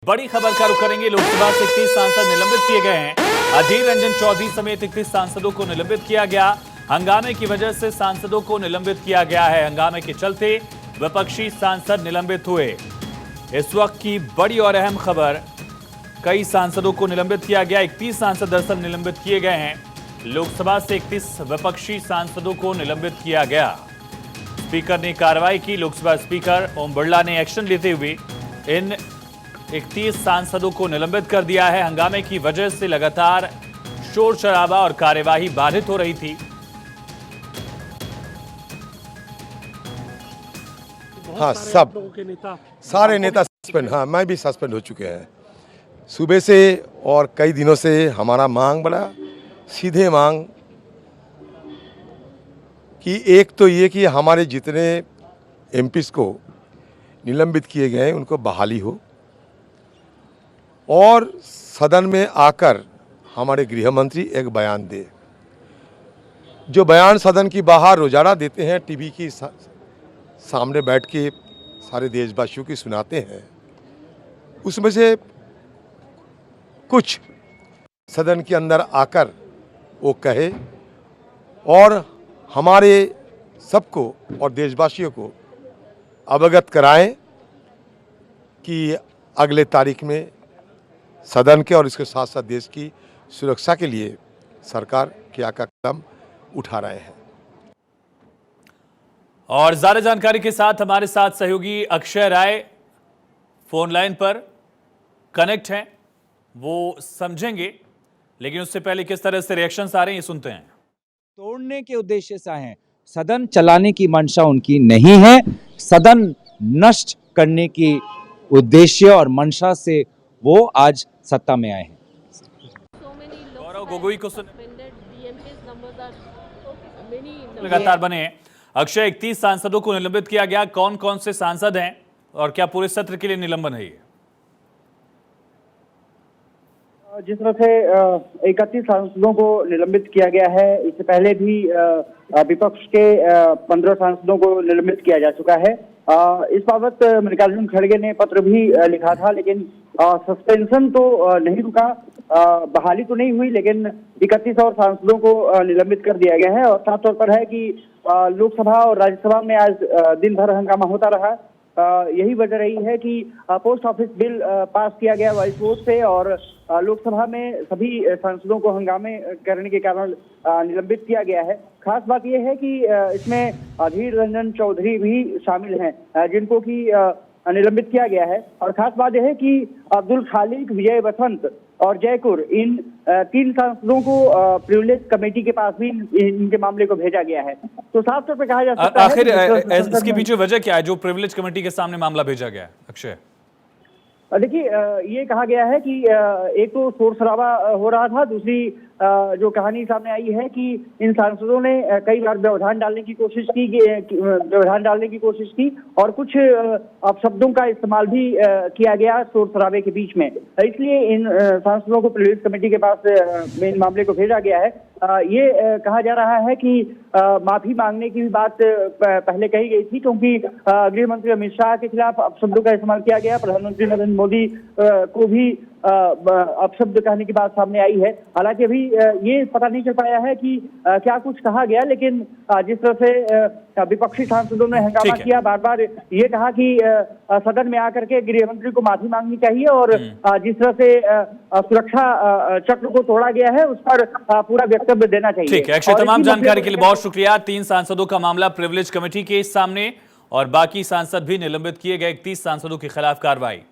बड़ी खबर का रुख करेंगे। लोकसभा से 31 सांसद निलंबित किए गए हैं। अधीर रंजन चौधरी समेत 31 सांसदों को निलंबित किया गया। हंगामे की वजह से सांसदों को निलंबित किया गया है। हंगामे के चलते विपक्षी सांसद निलंबित हुए। इस वक्त की बड़ी और अहम खबर, कई सांसदों को निलंबित किया गया। 31 सांसद दरअसल निलंबित किए गए हैं। लोकसभा से 31 विपक्षी सांसदों को निलंबित किया गया। स्पीकर ने कार्रवाई की। लोकसभा स्पीकर ओम बिरला ने एक्शन लेते हुए इन 31 सांसदों को निलंबित कर दिया है। हंगामे की वजह से लगातार शोर शराबा और कार्यवाही बाधित हो रही थी। हाँ, सब सारे नेता सस्पेंड, हाँ मैं भी सस्पेंड हो चुके हैं सुबह से। और कई दिनों से हमारा मांग बड़ा सीधे मांग कि एक तो ये कि हमारे जितने एमपीज़ को निलंबित किए गए हैं उनको बहाली हो, और सदन में आकर हमारे गृह मंत्री एक बयान दे। जो बयान सदन की बाहर रोजाना देते हैं, टीवी की सामने बैठ के सारे देशवासियों की सुनाते हैं, उसमें से कुछ सदन के अंदर आकर वो कहे और हमारे सबको और देशवासियों को अवगत कराएं कि अगले तारीख में सदन के और इसके साथ साथ देश की सुरक्षा के लिए सरकार क्या कदम उठा रहे हैं। और ज्यादा जानकारी के साथ हमारे साथ सहयोगी अक्षय राय फोन लाइन पर कनेक्ट हैं, वो समझेंगे। लेकिन उससे पहले किस तरह से रिएक्शंस आ रहे हैं ये सुनते हैं। तोड़ने के उद्देश्य से आए हैं, सदन चलाने की मंशा उनकी नहीं है। सदन नष्ट करने की उद्देश्य और मंशा से वो आज सत्ता में आए हैं। गौरव गोगोई को लगातार बने हैं। अक्षय, 31 सांसदों को निलंबित किया गया। कौन कौन से सांसद हैं और क्या पूरे सत्र के लिए निलंबन है ये? जिस तरह से 31 सांसदों को निलंबित किया गया है, इससे पहले भी विपक्ष के 15 सांसदों को निलंबित किया जा चुका है। इस बाबत मल्लिकार्जुन खड़गे ने पत्र भी लिखा था, लेकिन सस्पेंशन तो नहीं रुका, बहाली तो नहीं हुई, लेकिन 31 और सांसदों को निलंबित कर दिया गया है। और साफ तौर पर है कि लोकसभा और राज्यसभा में आज दिन भर हंगामा होता रहा। यही वजह रही है कि पोस्ट ऑफिस बिल पास किया गया वॉइस वोट से, और लोकसभा में सभी सांसदों को हंगामे करने के कारण निलंबित किया गया है। खास बात यह है कि इसमें अधीर रंजन चौधरी भी शामिल हैं, जिनको कि निलंबित किया गया है। और खास बात यह है कि अब्दुल खालिक, विजय वसंत और जयकुर, इन 3 सांसदों को प्रिविलेज कमेटी के पास भी इनके मामले को भेजा गया है। तो साफ तौर पर कहा जा सकता है आखिर इसके पीछे वजह क्या है जो प्रिविलेज कमेटी के सामने मामला भेजा गया है? अक्षय, देखिए, ये कहा गया है कि एक तो शोर शराबा हो रहा था, दूसरी जो कहानी सामने आई है कि इन सांसदों ने कई बार व्यवधान डालने की कोशिश की और कुछ अपशब्दों का इस्तेमाल भी किया गया शोर शराबे के बीच में। इसलिए इन सांसदों को प्रिविलेज कमेटी के पास इन मामले को भेजा गया है। ये कहा जा रहा है कि माफी मांगने की भी बात पहले कही गई थी, क्योंकि गृह मंत्री अमित शाह के खिलाफ अपशब्दों का इस्तेमाल किया गया। प्रधानमंत्री नरेंद्र मोदी को भी अपशब्द कहने की बात सामने आई है। हालांकि अभी ये पता नहीं चल पाया है कि क्या कुछ कहा गया, लेकिन जिस तरह से विपक्षी सांसदों ने हंगामा किया, बार बार ये कहा कि सदन में आकर के गृह मंत्री को माफी मांगनी चाहिए, और जिस तरह से सुरक्षा चक्र को तोड़ा गया है उस पर पूरा वक्तव्य देना चाहिए। ठीक है अक्षय, तमाम जानकारी के लिए बहुत शुक्रिया। 3 सांसदों का मामला प्रिविलेज कमेटी के सामने और बाकी सांसद भी निलंबित किए गए। 31 सांसदों के खिलाफ कार्रवाई।